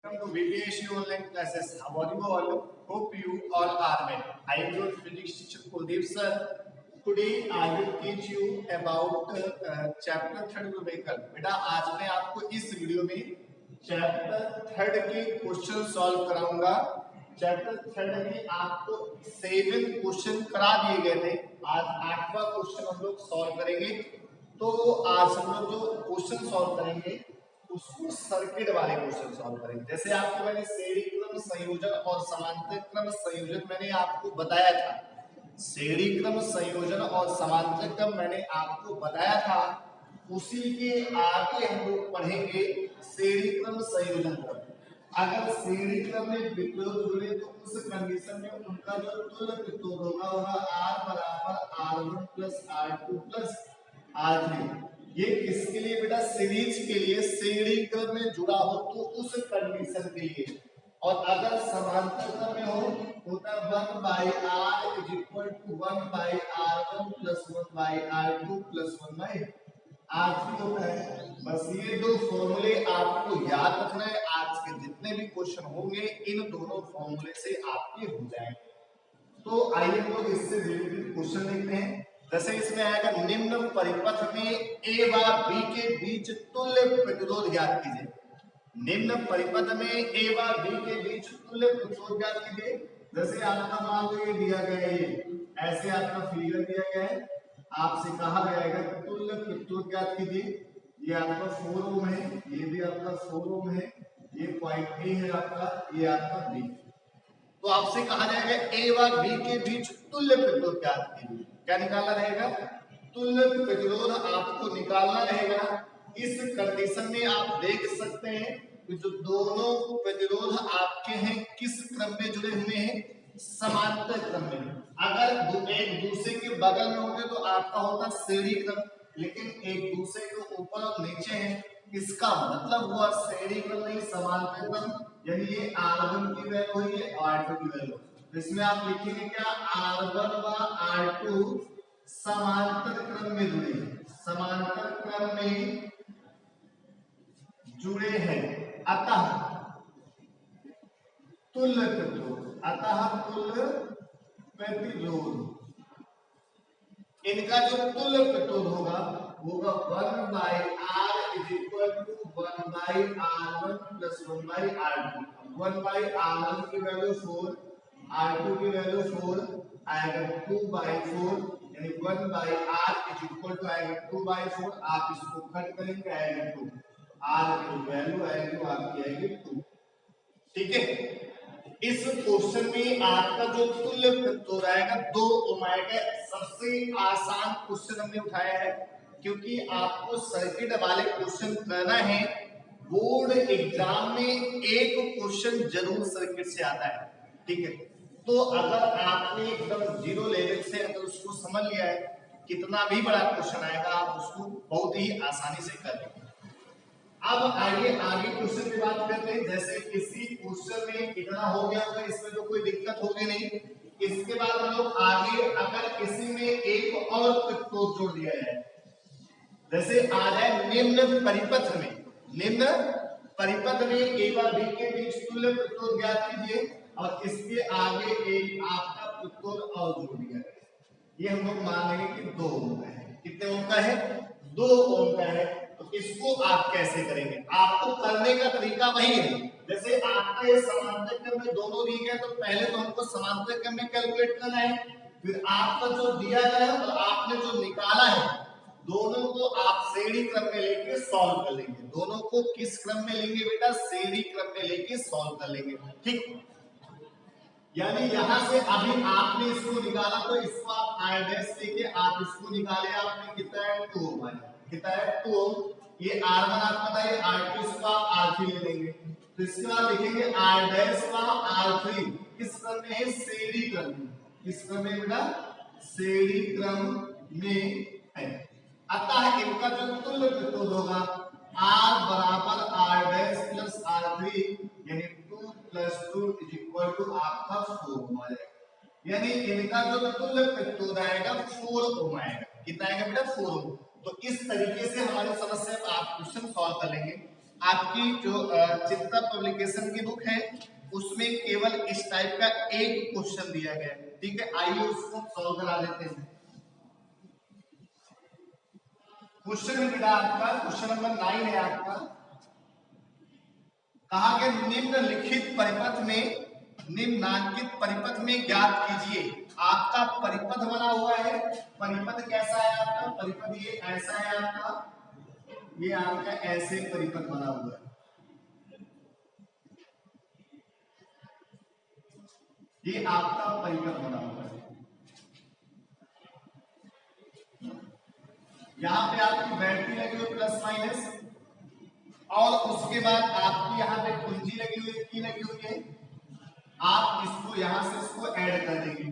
Welcome to VPSU online classes. How are you all? Hope you all are well. I am your physics teacher Kuldeep sir. Today I will teach you about chapter third vehicle. बेटा आज मैं आपको इस video में chapter third के question solve कराऊंगा। Chapter third में आपको 7 क्वेश्चन करा दिए गए थे। आज 8वां क्वेश्चन हम लोग सॉल्व करेंगे। तो आज हम लोग जो क्वेश्चन सॉल्व करेंगे उसको सर्किट वाले क्वेश्चन सॉल्व करेंगे। जैसे आपको मैंने श्रेणी क्रम संयोजन और समांतर क्रम संयोजन मैंने आपको बताया था, श्रेणी क्रम संयोजन और समांतर क्रम मैंने आपको बताया था, उसी के आगे हम लोग पढ़ेंगे श्रेणी क्रम संयोजन क्रम। अगर श्रेणी क्रम में विद्युत जुड़े तो उस कंडीशन में उनका जो तुल्य विद्युत होगा R बराबर R1 plus R2 plus R3। ये किसके लिए बेटा? सीरीज के लिए, श्रेणी क्रम में जुड़ा हो तो उस कंडीशन के लिए। और अगर समांतर क्रम में हो होता है 1/r is equal to 1/r1 plus 1/r2 plus 1/r3 होता है। बस ये दो फॉर्मूले आपको याद रखना है। आज के जितने भी क्वेश्चन होंगे इन दोनों फॉर्मूले से आपके हो जाएंगे। तो आइए हम लोग इससे रिलेटेड क्वेश्चन देखते हैं। जैसे इसमें आएगा निम्न परिपथ में ए व बी के बीच तुल्य प्रतिरोध ज्ञात कीजिए। निम्न परिपथ में ए व बी के बीच तुल्य प्रतिरोध ज्ञात कीजिए। जैसे आपका मान लो ये दिया गया है, ये ऐसे आपका फिगर दिया गया है, आपसे कहा गया है तुल्य प्रतिरोध ज्ञात कीजिए। ये आपका 4 ओम है, ये भी आपका 4 ओम है, ये पॉइंट ए है आपका, ये आपका बी। तो आपसे कहा जाएगा ए व बी के बीच तुल्य प्रतिरोध ज्ञात कीजिए। क्या निकालना रहेगा? तुल्य प्रतिरोध आपको निकालना रहेगा। इस कंडीशन में आप देख सकते हैं कि जो दोनों प्रतिरोध आपके हैं किस क्रम में जुड़े हुए हैं? समांतर क्रम में। अगर एक दूसरे के बगल में होते तो आपका होता श्रेणी क्रम, लेकिन एक दूसरे के ऊपर और नीचे है, इसका मतलब हुआ श्रेणी क्रम नहीं समांतर क्रम। यानी ये R1 की वैल्यू है, ये R2 की वैल्यू। इसमें आप लिखेंगे क्या? R1 व R2 समांतर क्रम में जुड़े हैं, समांतर क्रम में जुड़े हैं, अतः तुल्य प्रतिरोध, अतः तुल्य प्रतिरोध, इनका जो तुल्य प्रतिरोध होगा 1/r is equal to 1/r1 plus 1/r2। 1/r1 की वैल्यू 4, R2 की वैल्यू 4 आएगा 2/4, यानी 1/r इज इक्वल टू आएगा 2/4। आप इसको कट करेंगे आएगा 2, r की वैल्यू आएगी आपकी आएगी 2। ठीक है। इस क्वेश्चन में आपका जो तुल्य प्रतिरोध आएगा 2 ओम आएगा। सबसे आसान क्वेश्चन हमने उठाया है क्योंकि आपको सर्किट वाले क्वेश्चन करना है। बोर्ड एग्जाम में एक क्वेश्चन जरूर सर्किट से आता है। ठीक है, तो अगर आपने एकदम 0 लेवल से अगर उसको समझ लिया है, कितना भी बड़ा क्वेश्चन आएगा आप उसको बहुत ही आसानी से कर लेंगे। अब आइए आगे क्वेश्चन की बात करते हैं। जैसे किसी क्वेश्चन में इतना हो गया होगा, इसमें तो कोई दिक्कत होगी नहीं। इसके बाद हम लोग आगे अगर किसी में एक और प्रतिरोध जोड़ दिया जाए, जैसे आ जाए निम्न परिपथ में, निम्न परिपथ में ए व बी के बीच तुल्य प्रतिरोध ज्ञात कीजिए और इसके आगे एक आपका प्रतिरोध और जोड़ दिया जाए। ये हम लोग मान लेंगे कि 2 ओम का है। कितने ओम का है? 2 ओम का है। तो इसको आप कैसे करेंगे? आपको करने का तरीका वही है। जैसे आपका ये समांतर क्रम में दोनों दिए गए, तो पहले तो हमको समांतर क्रम में कैलकुलेट करना है, फिर आपका जो दिया गया है और आपने जो निकाला है दोनों को आप श्रेणी क्रम में लेके सॉल्व कर लेंगे। दोनों को किस क्रम में लेंगे बेटा? श्रेणी क्रम में लेके सॉल्व कर लेंगे। ठीक, यानी यहां से अभी आपने इसको निकाला तो इसको आप r डैश लेके आप इसको निकाले, आपने कितना है 2 ओम है, कितना है 2 ओम। ये R1 आपका था, ये R2, इसको आप R3 ले लेंगे। तो इसके बाद लिखेंगे r डैश व R3 किस क्रम में है? श्रेणी क्रम में। किस क्रम में बेटा? श्रेणी क्रम में है। अतः इनका जो तुल्य प्रतिरोध होगा R बराबर R डैश प्लस R3, यानी 2 प्लस 2 इज इक्वल टू आपका 4 ओम आएगा। यानी इनका जो तुल्य प्रतिरोध आएगा 4 ओम आएगा। कितना आएगा बेटा? 4 ओम। तो इस तरीके से हमारी समस्या आप क्वेश्चन सॉल्व कर लेंगे। आपकी जो चिंता पब्लिकेशन की बुक है उसमें केवल इस टाइप का एक क्वेश्चन दिया गया है, ठीक है। आइए उसको सॉल्व करा लेते हैं। क्वेश्चन है बेटा आपका, क्वेश्चन नंबर 9 है आपका। कहा गया निम्नलिखित परिपथ में, निम्नांकित परिपथ में ज्ञात कीजिए। आपका परिपथ बना हुआ है, परिपथ कैसा है आपका, परिपथ ये ऐसा है आपका, ये आपका ऐसे परिपथ बना हुआ है, ये आपका परिपथ बना हुआ है। यहाँ पे आपकी बैटरी लगी हुई प्लस माइनस, और उसके बाद आपकी यहाँ पे कुंजी लगी हुई, की लगी हुई है। आप इसको यहाँ से इसको ऐड कर देंगे।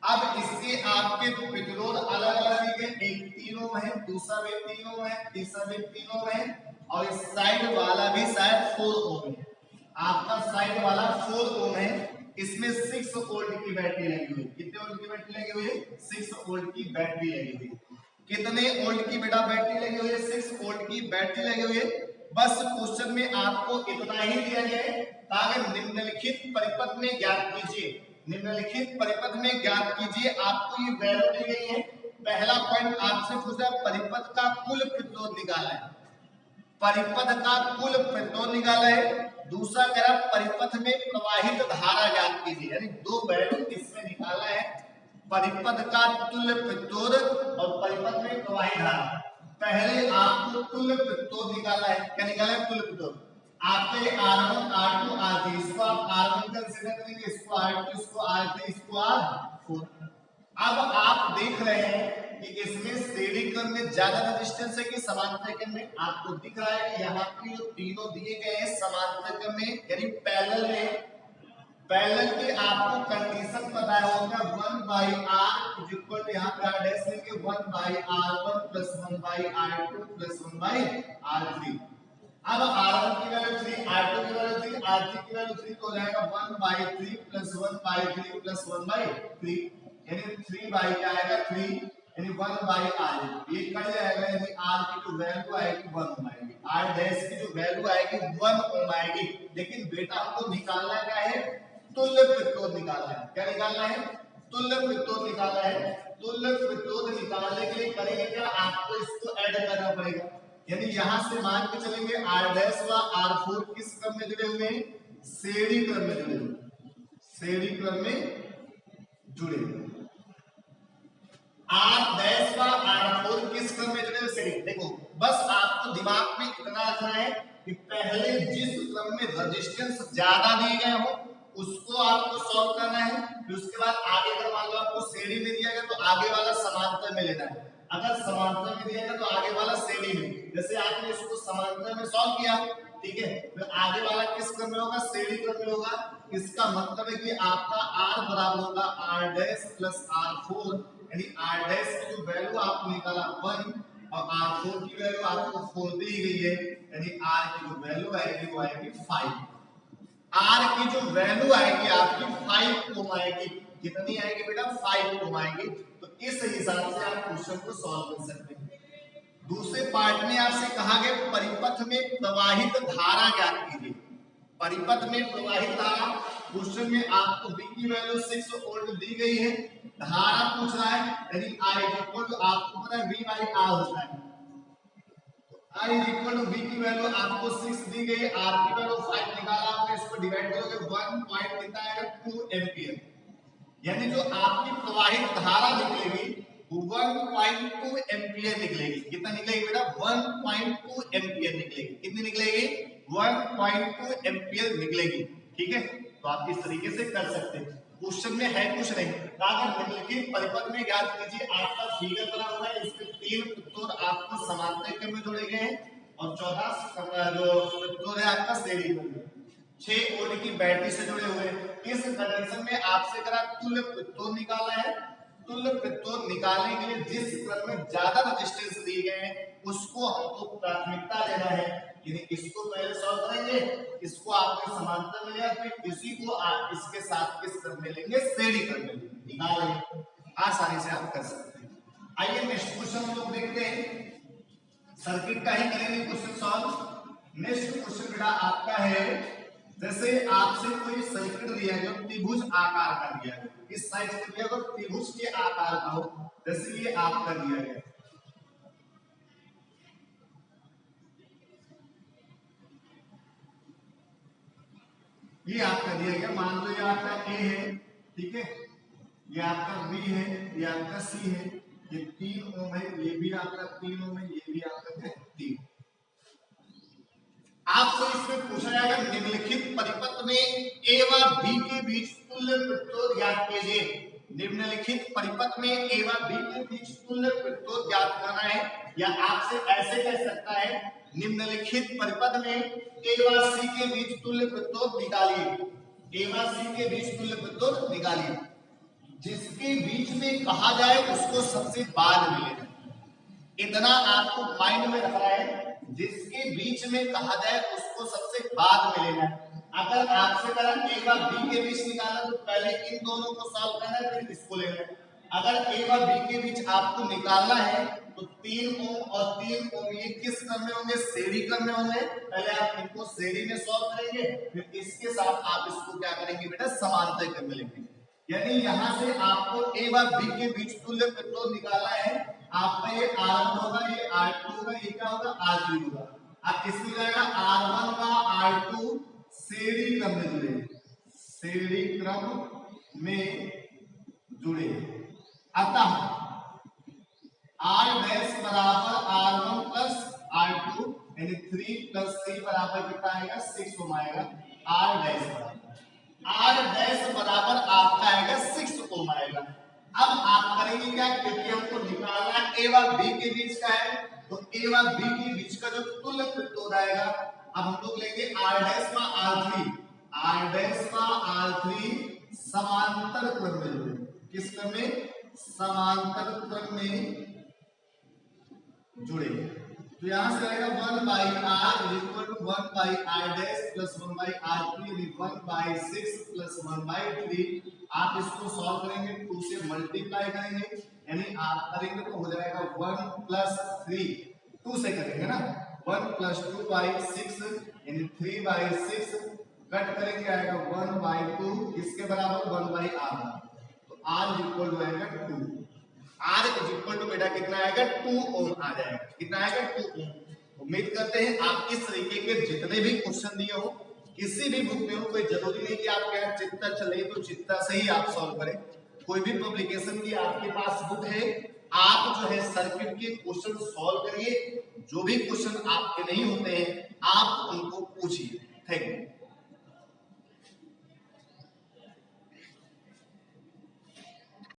अब इसके आपके प्रतिरोध अलग अलग दिए गए, एक 3 ओम है, दूसरा भी 3 ओम है, तीसरा भी 3 ओम है, और इस साइड वाला भी शायद 4 ओम है। आपका साइड वाला 4 ओम है। इसमें 6 वोल्ट की बैटरी लगी हुई है। कितने वोल्ट की बैटरी लगी हुई है? 6 वोल्ट की बैटरी लगी हुई है। कितने वोल्ट की बेटा बैटरी लगी हुई है? 6 वोल्ट की बैटरी लगी हुई है। बस क्वेश्चन में आपको इतना ही दिया गया है, ताकि निम्नलिखित परिपथ में ज्ञात कीजिए, निम्नलिखित परिपथ में ज्ञात कीजिए। आपको ये वैल्यू दी गई है। पहला पॉइंट आपसे पूछा परिपथ का कुल प्रतिरोध निकाला है, परिपथ का कुल प्रतिरोध निकाला है। दूसरा कह रहा परिपथ में प्रवाहित धारा ज्ञात कीजिए, यानी दो वैल्यू इसमें निकाला है, परिपथ का तुल्य प्रतिरोध और परिपथ में प्रवाहित धारा। पहले आपको तुल्य प्रतिरोध निकाला है। क्या निकाला है? तुल्य प्रतिरोध। आपके R1 R2 R3, इसको आप R1 कंसीडर करेंगे, इसको R2, इसको R3, इसको R4। अब आप देख रहे हैं कि इसमें श्रेणी क्रम में ज्यादा रेजिस्टेंस है कि समांतर क्रम में? आपको दिख रहा है कि यहाँ पे जो तीनों दिए गए हैं समांतर क्रम में, यानी पैरेलल में। पैरेलल की आपको कंडीशन पता होगा, 1/r इज इक्वल टू, यहाँ पे r डैश लेंगे, 1/r1 plus 1/r2 plus 1/r3। अब r1 की वैल्यू 3, r2 की वैल्यू 3, r3 की वैल्यू 3, तो हो जाएगा 1/3 प्लस 1/3 प्लस 1/3, यानी 3 क्या आएगा 3, यानी 1/r। ये कट जाएगा, यानी r की जो वैल्यू आएगी 1 ओम आएगी, r डैश की जो वैल्यू आएगी 1 ओम आएगी। लेकिन बेटा हमको निकालना क्या है? तुल्य प्रतिरोध निकालना है। क्या निकालना है? तुल्य प्रतिरोध निकालना है। तुल्य प्रतिरोध निकालने के लिए करेंगे क्या? आपको इसको ऐड करना पड़ेगा, यानी यहां से मान के चलेंगे r डैश व r4 किस क्रम में जुड़े हुए हैं? श्रेणी क्रम में जुड़े हुए, श्रेणी क्रम में जुड़े हुए। r डैश व r4 किस क्रम में जुड़े हुए? श्रेणी। देखो बस आपको दिमाग में इतना रखना है कि पहले जिस क्रम में रेजिस्टेंस ज्यादा दिए गए हो उसको आपको सॉल्व करना है, फिर उसके बाद आगे अगर मान लो आपको श्रेणी में दिया गया तो आगे वाला समांतर में लेना है। अगर समांतर में दिया गया तो आगे वाला श्रेणी में। जैसे आपने इसको समांतर में सॉल्व किया, ठीक है, तो आगे वाला किस क्रम में होगा? श्रेणी क्रम में होगा। इसका मतलब है कि आपका r बराबर होगा r डैश प्लस r4, यानी r डैश की जो वैल्यू आपने निकाला 1 और r4 की वैल्यू आपको 4 दी गई है, यानी r की जो वैल्यू आएगी वो आएगी 5। R की जो वैल्यू आएगी आपकी 5 ओम आएगी। कितनी आएगी बेटा? 5 ओम आएगी। तो इस हिसाब से आप क्वेश्चन को सॉल्व कर सकते हैं। दूसरे पार्ट में आपसे कहा गया परिपथ में प्रवाहित धारा ज्ञात कीजिए। परिपथ में प्रवाहित धारा, क्वेश्चन में आपको V की वैल्यू 6 वोल्ट दी गई है, धारा पूछ रहा है, यानी I इक्वल टू, आपको पता है V/R होता है, I इक्वल टू V की वैल्यू आपको 6 दी गई, R की वैल्यू 5 निकाला आपने, इसको डिवाइड करोगे 1 पॉइंट कितना आएगा? 2 एम्पियर। यानी जो आपकी प्रवाहित धारा निकलेगी वो 1.2 एम्पियर निकलेगी। कितना निकलेगी बेटा? 1.2 एम्पियर निकलेगी। कितनी निकलेगी? 1.2 एम्पियर निकलेगी। ठीक है, तो आप इस तरीके से कर सकते हैं। क्वेश्चन में है कुछ नहीं, निम्नलिखित परिपथ में ज्ञात कीजिए। आपका फिगर बना हुआ है, इसके 3 प्रतिरोध आपको समांतर क्रम में जोड़े गए हैं और 14 जो प्रतिरोध है आपका श्रेणी क्रम में। 6 वोल्ट की बैटरी से जुड़े हुए। इस कंडीशन में आपसे करा तुल्य प्रतिरोध निकालना है। तुल्य प्रतिरोध निकालने के लिए जिस क्रम में ज्यादा रेजिस्टेंस दिए गए हैं उसको हमको प्राथमिकता देना है, यानी इसको पहले सॉल्व करेंगे, इसको आपने समांतर में लिया, फिर इसी को आप इसके साथ किस क्रम में लेंगे? श्रेणी क्रम में निकाल लेंगे। आसानी से आप कर सकते हैं। आइए नेक्स्ट क्वेश्चन हम लोग देखते हैं। सर्किट का ही करेंगे क्वेश्चन सॉल्व। नेक्स्ट क्वेश्चन बेटा आपका है, जैसे आपसे कोई सर्किट दिया गया त्रिभुज आकार का दिया गया, इस साइड से दिया गया त्रिभुज के आकार का हो, जैसे ये आपका दिया गया, ये आपका दिया गया, मान लो ये आपका ए है, ठीक है, ये आपका बी है, ये आपका सी है, ये 3 ओम है, ये भी आपका 3 ओम है, ये भी आपका है 3। आपसे इसमें पूछा जाएगा निम्नलिखित परिपथ में ए व बी के बीच तुल्य प्रतिरोध ज्ञात कीजिए। निम्नलिखित परिपथ में ए व बी के बीच तुल्य प्रतिरोध ज्ञात करना है, या आपसे ऐसे कह सकता है निम्नलिखित परिपथ में ए व सी के बीच तुल्य प्रतिरोध निकालिए। ए व सी के बीच तुल्य प्रतिरोध निकालिए। जिसके बीच में कहा जाए उसको सबसे बाद मिलेगा, इतना आपको माइंड में रखना है। जिसके बीच में कहा जाए उसको सबसे बाद में लेना है। अगर आपसे कहा ए व बी के बीच निकालना तो पहले इन दोनों को सॉल्व करना है, फिर इसको लेना है। अगर ए व बी के बीच आपको निकालना है तो 3 ओम और 3 ओम ये किस क्रम में होंगे? श्रेणी क्रम में होंगे। पहले आप इनको श्रेणी में सॉल्व करेंगे, फिर इसके साथ आप इसको क्या करेंगे बेटा? समांतर क्रम में लेंगे। यानी यहां से आपको ए व बी के बीच तुल्य प्रतिरोध निकालना है। आपका ये R1 होगा, ये R2 होगा, ये क्या होगा? R3 होगा। अब इसमें जाएगा R1 का R2 श्रेणी क्रम में जुड़े, श्रेणी क्रम में जुड़े। अतः R डैश बराबर R1 प्लस R2 यानी 3 प्लस 3 बराबर कितना आएगा? 6 ओम आएगा। R डैश बराबर आपका आएगा 6 ओम आएगा। अब आप करेंगे क्या? क्योंकि हमको निकालना ए व बी के बीच का है, तो ए व बी के बीच का जो तुल्य प्रतिरोध आएगा, अब हम लोग लेंगे R डैश व R3, R डैश व R3 समांतर क्रम में। किस क्रम में? समांतर क्रम में जुड़े। तो यहां से आएगा 1 by R equal to 1 by R dash plus 1 by R3 यानी 1 बाई 6 प्लस 1 बाई 3। आप इसको सॉल्व करेंगे, 2 से मल्टीप्लाई करेंगे, यानी आप करेंगे तो हो जाएगा 1 प्लस 3, 2 से करेंगे ना, 1 प्लस 2 बाई 6 यानी 3 बाई 6, कट करेंगे आएगा 1 बाई 2, किसके बराबर? 1 बाई R। तो R इक्वल टू आएगा 2। R इज इक्वल टू बेटा कितना आएगा? 2 ओम आ जाएगा। कितना आएगा? 2 ओम। उम्मीद करते हैं आप इस तरीके के जितने भी क्वेश्चन दिए हो किसी भी बुक में हो, कोई जरूरी नहीं कि आप क्या चित्ता चले तो चित्ता से ही आप सॉल्व करें। कोई भी पब्लिकेशन की आपके पास बुक है, आप जो है सर्किट के क्वेश्चन सॉल्व करिए। जो भी क्वेश्चन आपके नहीं होते हैं आप उनको पूछिए। Thank you.